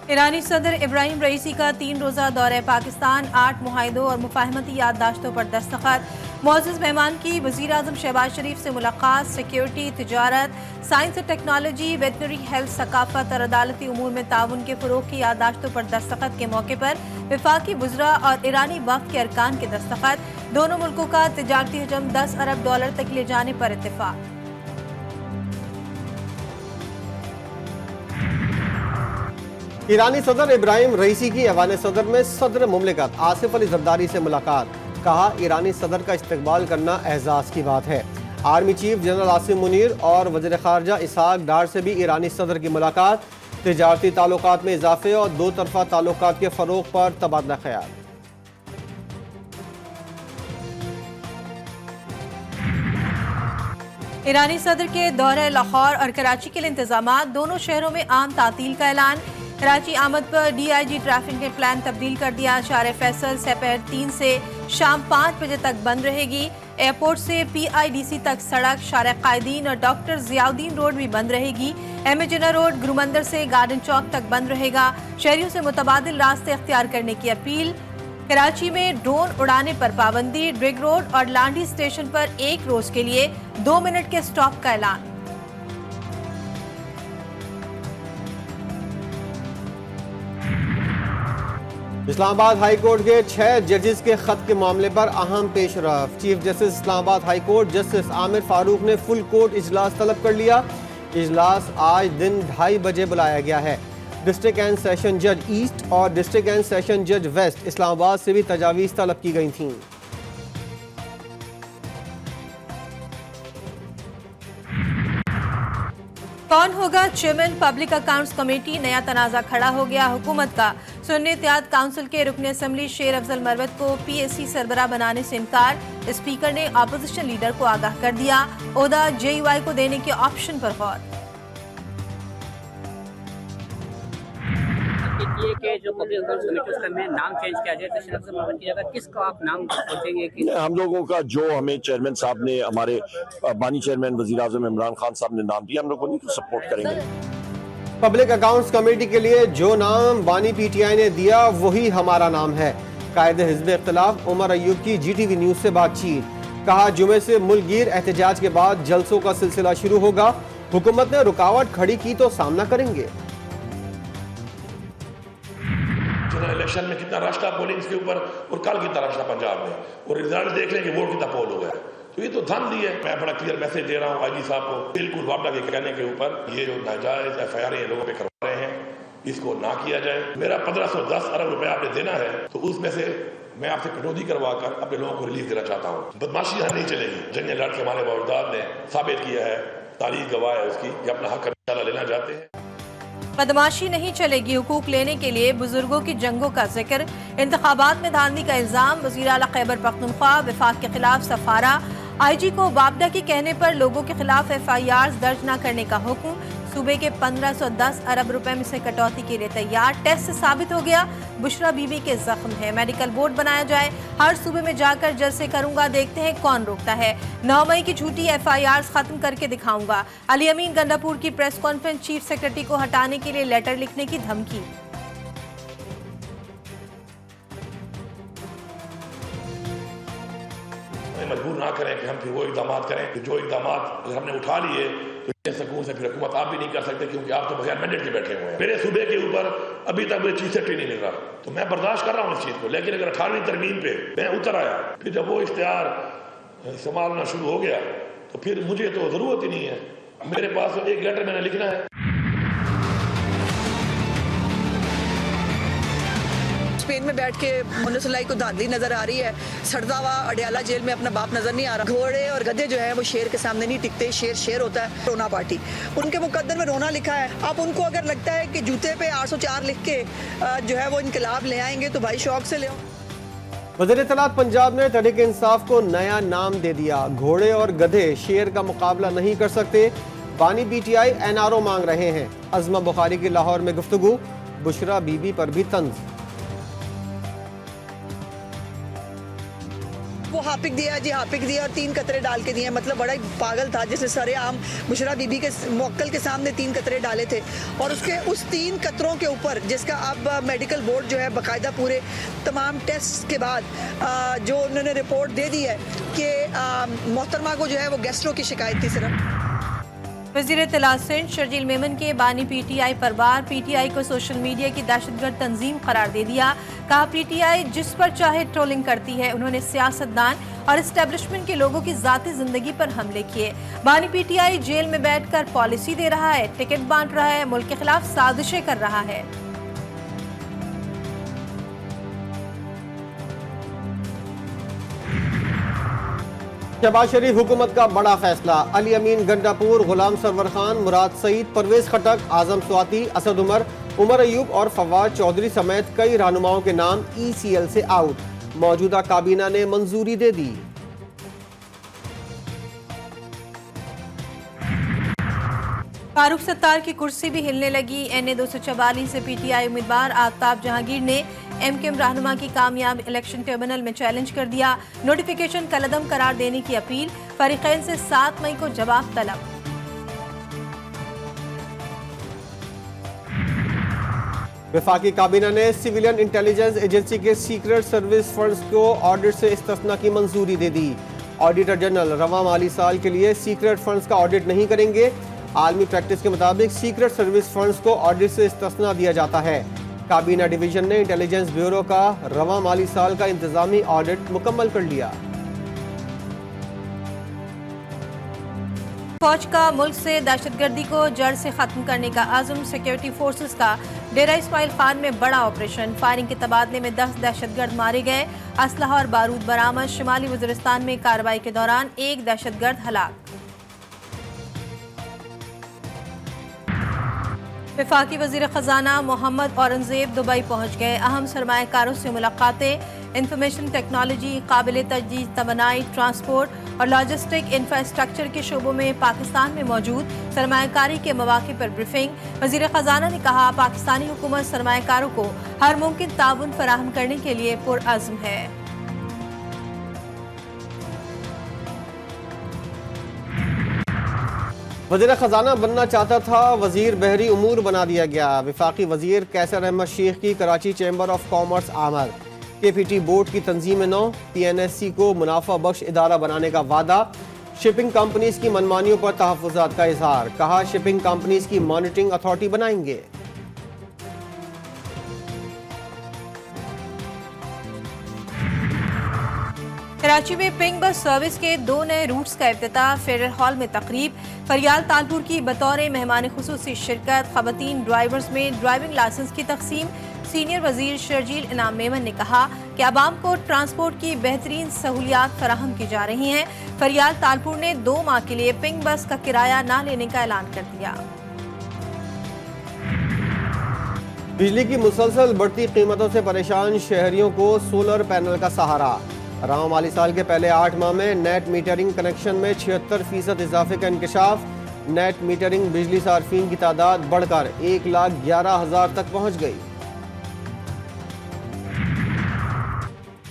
ईरानी सदर इब्राहिम रईसी का 3 रोज़ा दौरे पाकिस्तान, 8 मुआहिदों और मुफाहमती याददाश्तों पर दस्तखत। मुअज़्ज़ज़ मेहमान की वज़ीर आज़म शहबाज शरीफ से मुलाकात। सिक्योरिटी, तिजारत, साइंस और टेक्नोलॉजी, वेटनरी हेल्थ, सकाफत और अदालती उमूर में ताउन के फ़रोग़ की याददाश्तों पर दस्तखत के मौके पर वफाकी वज़रा और ईरानी वफ़द के अरकान के दस्तखत। दोनों मुल्कों का तिजारती हजम $10 अरब तक ले जाने पर इत्तेफाक। ईरानी सदर इब्राहिम रईसी की ऐवान सदर में सदर मुमलिकत आसिफ अली ज़रदारी से मुलाकात। कहा, ईरानी सदर का इस्तकबाल करना एहसास की बात है। Army chief general Asim Munir और वज़ीर ख़ारजा इसहाक डार से भी ईरानी सदर की मुलाकात। तिजारती ताल्लुकात में इजाफे और दो तरफ़ा ताल्लुकात के फ़रोग़ पर तबादला ख्याल। ईरानी सदर के दौरे लाहौर और कराची के लिए इंतजामात। दोनों शहरों में आम तातील का ऐलान। कराची आमद पर DIG ट्रैफिक ने प्लान तब्दील कर दिया। शार फैसल दोपहर 3 से शाम 5 बजे तक बंद रहेगी। एयरपोर्ट से PIDC तक सड़क, शार कायदीन और डॉक्टर ज़ियाउद्दीन रोड भी बंद रहेगी। MA जिन्ना रोड गुरुमंदिर से गार्डन चौक तक बंद रहेगा। शहरियों से मुतबादिल रास्ते अख्तियार करने की अपील। कराची में ड्रोन उड़ाने पर पाबंदी। ड्रिग रोड और लांडी स्टेशन पर 1 रोज के लिए 2 मिनट के स्टॉप का ऐलान। इस्लामाबाद हाई कोर्ट के 6 जजेस के खत के मामले पर अहम पेशरफ। Chief justice Islamabad high court justice Aamir Farooq ने फुल कोर्ट इजलास तलब कर लिया। इजलास आज दिन 2:30 बजे बुलाया गया है। डिस्ट्रिक्ट एंड सेशन जज ईस्ट और डिस्ट्रिक्ट एंड सेशन जज वेस्ट इस्लामाबाद से भी तजावीज़ तलब की गई थीं। कौन होगा चेयरमैन पब्लिक अकाउंट्स कमेटी? नया तनाज़ा खड़ा हो गया हुकूमत का। सुन्नी इत्तेहाद काउंसिल के रुकन असम्बली शेर अफजल मरवत को PAC सरबराह बनाने से इनकार। स्पीकर ने अपोजिशन लीडर को आगाह कर दिया। ओहदा JUI को देने के ऑप्शन पर गौर। ये कि जो पब्लिक अकाउंट्स कमेटी उसका में नाम चेंज किया जाए तो शेर अफजल मरवत की जगह किसका आप नाम सोचेंगे? कि हम लोगों का जो हमें चेयरमैन साहब ने, हमारे बानी चेयरमैन वज़ीर आज़म इमरान खान साहब ने नाम दिया, हम लोग उन्हीं को सपोर्ट करेंगे। पब्लिक अकाउंट्स कमेटी के लिए जो नाम बानी PTI ने दिया वही हमारा नाम है। कायदे हिज़्ब इख्तिलाफ उमर अयूब की GTV न्यूज़ से बातचीत। कहा, जुमे से मुल्कगीर एहतजाज के बाद जलसों का सिलसिला शुरू होगा। हुकूमत ने रुकावट खड़ी की तो सामना करेंगे। इलेक्शन में कितना रश था पोलिंग के ऊपर और कल कितना रश था पंजाब में, और रिजल्ट देख लें कि वोट कितना पोल हो गया। तो ये तो धंधी है। मैं बड़ा क्लियर मैसेज दे रहा हूँ IG साहब को, बिल्कुल वापडा के कहने के ऊपर ये जो नाजायज FIR लोगों पे करवा रहे हैं इसको ना किया जाए। मेरा 1510 अरब रुपया आपने देना है तो उसमें से मैं आपसे कटौती करवा कर अपने लोगों को रिलीज देना चाहता हूँ। बदमाशी यहाँ नहीं चलेगी। जंग लड़ के हमारे बावजदाद ने साबित किया है, तारीख गवाह है उसकी, कि अपना हक लेना चाहते हैं। बदमाशी नहीं चलेगी। हुकूक लेने के लिए बुजुर्गों की जंगों का जिक्र। इंतखाबात में धांधली का इल्जाम। वज़ीर आला खैबर पख्तूनख्वा वफाक के खिलाफ सफारा। IG को वापडा के कहने पर लोगों के खिलाफ FIRs दर्ज न करने का हुक्म। सूबे के 1510 अरब रुपए में से कटौती के लिए तैयार। टेस्ट से साबित हो गया बुशरा बीबी के जख्म है। मेडिकल बोर्ड बनाया जाए। हर सूबे में जाकर जलसे करूंगा, देखते हैं कौन रोकता है। 9 मई की झूठी FIRs खत्म करके दिखाऊंगा। अली अमीन गंडापुर की प्रेस कॉन्फ्रेंस। चीफ सेक्रेटरी को हटाने के लिए लेटर लिखने की धमकी। मजबूर ना करें कि हम फिर वो इकदाम करें कि जो इकदाम हमने उठा लिए तो सकून से फिर हुकूमत आप भी नहीं कर सकते, क्योंकि आप तो बगैर मैंडेट के बैठे हुए हैं। मेरे सूबे के ऊपर अभी तक मुझे चीफ सेक्रेटरी नहीं मिल रहा, तो मैं बर्दाश्त कर रहा हूँ इस चीज को। लेकिन अगर 18वीं तरमीम पे मैं उतर आया, फिर जब वो इख्तियार संभालना शुरू हो गया तो फिर मुझे तो जरूरत ही नहीं है। मेरे पास तो एक लेटर मैंने लिखना है। स्पेन में बैठ के मुनसलाई को धांधली नजर आ रही है। सड़ता हुआ अडयाला जेल में अपना बाप नजर नहीं आ रहा। घोड़े और गधे जो है वो शेर के सामने नहीं टिकते। शेर शेर होता है। रोना पार्टी, उनके मुकद्दर में रोना लिखा है। अब उनको अगर लगता है कि जूते पे 804 लिख के जो है वो इनकलाब ले आएंगे तो भाई शौक से ले आओ। वज़ीर इत्तलात पंजाब ने तहरीक इंसाफ को नया नाम दे दिया। घोड़े और गधे शेर का मुकाबला नहीं कर सकते। बानी PTI NRO मांग रहे हैं। अज़मा बुखारी की लाहौर में गुफ्तगू। बुशरा बीबी पर भी तंज। वो हापिक दिया जी, हापिक दिया और 3 कतरे डाल के दिए। मतलब बड़ा ही पागल था, जैसे सरेआम मुशर्रफ बीबी के मौक्कल के सामने 3 कतरे डाले थे और उसके उस 3 कतरों के ऊपर, जिसका अब मेडिकल बोर्ड जो है बाकायदा पूरे तमाम टेस्ट के बाद जो उन्होंने रिपोर्ट दे दी है कि मोहतरमा को जो है वो गैस्ट्रो की शिकायत थी सिर्फ। वज़ीर इत्तला सिंध शर्जील मेमन के बानी पीटीआई पर बार, पीटीआई को सोशल मीडिया की दहशतगर्द तंजीम करार दे दिया। कहा पीटीआई जिस पर चाहे ट्रोलिंग करती है। उन्होंने सियासतदान और एस्टेब्लिशमेंट के लोगों की जाती जिंदगी पर हमले किए। बानी पीटीआई जेल में बैठकर पॉलिसी दे रहा है, टिकट बांट रहा है, मुल्क के खिलाफ साजिशें कर रहा है। शहबाज शरीफ हुकूमत का बड़ा फैसला, अली अमीन गंडापुर, गुलाम सरवर खान, मुराद सईद, परवेज खटक, आजम स्वाति, असद उमर, उमर अयूब और फवाद चौधरी समेत कई रहनुमाओं के नाम ECL से आउट। मौजूदा काबीना ने मंजूरी दे दी। फारूक सत्तार की कुर्सी भी हिलने लगी। NA 244 से PTI उम्मीदवार आफताब जहांगीर ने MKM रहनुमा की कामयाब इलेक्शन ट्रिब्यूनल में चैलेंज कर दिया। नोटिफिकेशन कलअदम करार देने की अपील, फरीकैन से 7 मई को जवाब तलब। वफाकी काबीना ने सिविलियन इंटेलिजेंस एजेंसी के सीक्रेट सर्विस फंड्स को ऑडिट से इस्तिस्ना की मंजूरी दे दी। ऑडिटर जनरल रवा माली साल के लिए सीक्रेट फंड्स का ऑडिट नहीं करेंगे। आलमी प्रैक्टिस के मुताबिक सीक्रेट सर्विस फंड्स को ऑडिट से इस्तिस्ना दिया जाता है। काबीना डिवीजन ने इंटेलिजेंस ब्यूरो का रवा माली साल का इंतजामी ऑडिट मुकम्मल कर लिया। फौज का मुल्क से दहशतगर्दी को जड़ से खत्म करने का आज़म, सिक्योरिटी फोर्सेस का डेरा इस्माइल खान में बड़ा ऑपरेशन, फायरिंग के तबादले में 10 दहशतगर्द मारे गए, असलहा और बारूद बरामद। शिमाली वज़ीरिस्तान में कार्रवाई के दौरान 1 दहशतगर्द हलाक। वफाकी वज़ीर ख़जाना मोहम्मद औरंगज़ेब दुबई पहुँच गए। अहम सरमायाकारों से मुलाकातें, इंफॉर्मेशन टेक्नोलॉजी, काबिल तजदीद तवानाई, ट्रांसपोर्ट और लॉजिस्टिक इंफ्रास्ट्रक्चर के शोबों में पाकिस्तान में मौजूद सरमायाकारी के मौक़े पर ब्रीफिंग। वज़ीर ख़जाना ने कहा पाकिस्तानी हुकूमत सरमायाकारों को हर मुमकिन ताउन फराहम करने के लिए पुरअज़्म है। वज़ीर ख़जाना बनना चाहता था, वज़ीर बहरी उमूर बना दिया गया। वफाकी वज़ीर कैसर अहमद शेख की कराची चैम्बर ऑफ कॉमर्स आमद। KPT बोर्ड की तंजीम 9, PNSC को मुनाफा बख्श इदारा बनाने का वादा। शिपिंग कंपनीज की मनमानियों पर तहफ़्फ़ुज़ात का इजहार, कहा शिपिंग कंपनीज की मॉनिटरिंग अथॉरिटी बनाएंगे। कराची में पिंक बस सर्विस के 2 नए रूट्स का इफ्तिताह, फेडरल हॉल में तकरीब। फरियाल तालपुर की बतौर मेहमान खुसूसी शिरकत। ख़वातीन ड्राइवर्स में ड्राइविंग लाइसेंस की तकसीम। सीनियर वजीर शर्जील इनाम मेमन ने कहा कि आवाम को ट्रांसपोर्ट की बेहतरीन सहूलियात फराहम की जा रही हैं। फरियाल तालपुर ने 2 माह के लिए पिंक बस का किराया न लेने का ऐलान कर दिया। बिजली की मुसलसल बढ़ती कीमतों से परेशान शहरियों को सोलर पैनल का सहारा। रवा माली साल के पहले 8 माह में नेट मीटरिंग कनेक्शन में 76% इजाफे का इंकशाफ। नेट मीटरिंग बिजली सार्फिन की तादाद बढ़कर 1,11,000 तक पहुँच गई।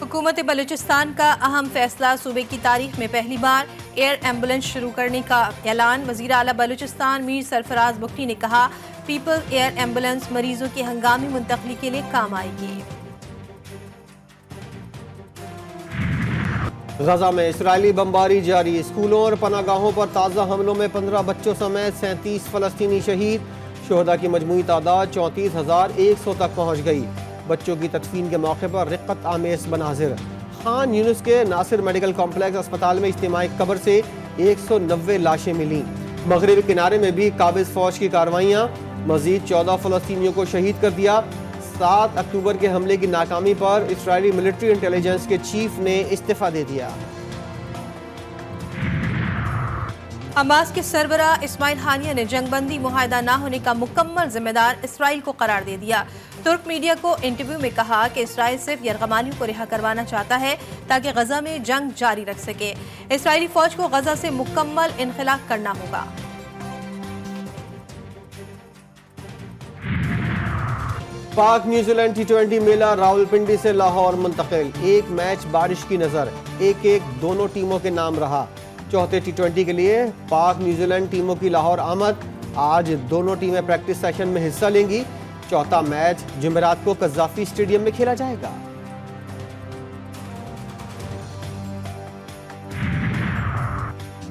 हुकूमत बलूचिस्तान का अहम फैसला, सूबे की तारीख में पहली बार एयर एम्बुलेंस शुरू करने का ऐलान। वज़ीर आला बलूचिस्तान मीर सरफराज बुख्ती ने कहा पीपल्स एयर एम्बुलेंस मरीजों की हंगामी मुंतकली के लिए काम आएगी। गजा में इसराइली बमबारी जारी। स्कूलों और पनागाहों पर ताज़ा हमलों में 15 बच्चों समेत 37 फ़लस्तीनी शहीद। शोहदा की मजमूई तादाद 34,100 तक पहुँच गई। बच्चों की तदफीन के मौके पर रिक्कत आमेज मनाजिर। खान यूनुस के नासिर मेडिकल कॉम्प्लेक्स अस्पताल में इज्तिमाई कब्र से 190 लाशें मिली। मगरबी किनारे में भी काबिज फौज की कार्रवाइयाँ, मजीद 14 फ़लस्तीनियों को शहीद कर दिया। 7 अक्टूबर के हमले की नाकामी पर इसराइली मिलिट्री इंटेलिजेंस के चीफ ने इस्तीफा दे दिया। हमास के सरबरा इस्माइल हानिया ने जंगबंदी मुआहदा न होने का मुकम्मल जिम्मेदार इसराइल को करार दे दिया। तुर्क मीडिया को इंटरव्यू में कहा कि इसराइल सिर्फ यरगमालियों को रिहा करवाना चाहता है ताकि गजा में जंग जारी रख सके। इसराइली फौज को गजा से मुकम्मल इनखला करना होगा। पाक न्यूजीलैंड टी20 मेला रावलपिंडी से लाहौर मुंतकिल। एक मैच बारिश की नजर, 1-1 दोनों टीमों के नाम रहा। चौथे टी20 के लिए पाक न्यूजीलैंड टीमों की लाहौर आमद। आज दोनों टीमें प्रैक्टिस सेशन में हिस्सा लेंगी। चौथा मैच जुमेरात को कज़ाफी स्टेडियम में खेला जाएगा।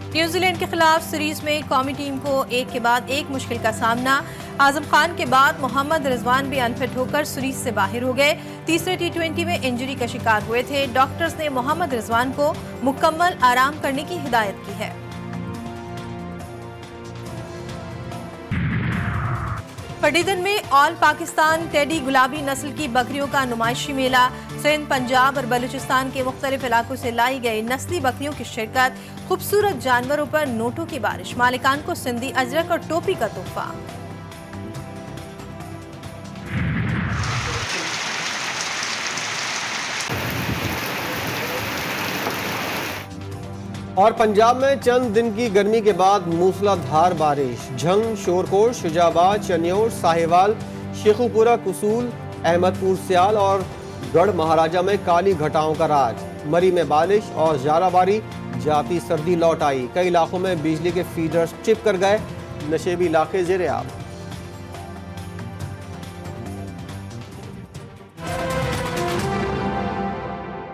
न्यूजीलैंड के खिलाफ सीरीज में कौमी टीम को एक के बाद एक मुश्किल का सामना। आजम खान के बाद मोहम्मद रिजवान भी अनफिट होकर सीरीज से बाहर हो गए। तीसरे टी20 में इंजरी का शिकार हुए थे। डॉक्टर्स ने मोहम्मद रिजवान को मुकम्मल आराम करने की हिदायत की है। पटीदन में ऑल पाकिस्तान टेडी गुलाबी नस्ल की बकरियों का नुमाइशी मेला। सिंध, पंजाब और बलूचिस्तान के मुख्तलिफ इलाकों से लाई गई नस्ली बकरियों की शिरकत। खूबसूरत जानवरों पर नोटों की बारिश। मालिकान को सिंधी अजरक और टोपी का तोहफा। और पंजाब में चंद दिन की गर्मी के बाद मूसलाधार बारिश। झंग, शोरकोट, शुजाबाद, चन्योर, साहिवाल, शेखुपुरा, कुसूल, अहमदपुर, सियाल और गढ़ महाराजा में काली घटाओं का राज। मरी में बारिश और जाराबारी, जाती सर्दी लौट आई। कई इलाकों में बिजली के फीडर्स चिप कर गए। नशेबी इलाके जेर-ए-आब।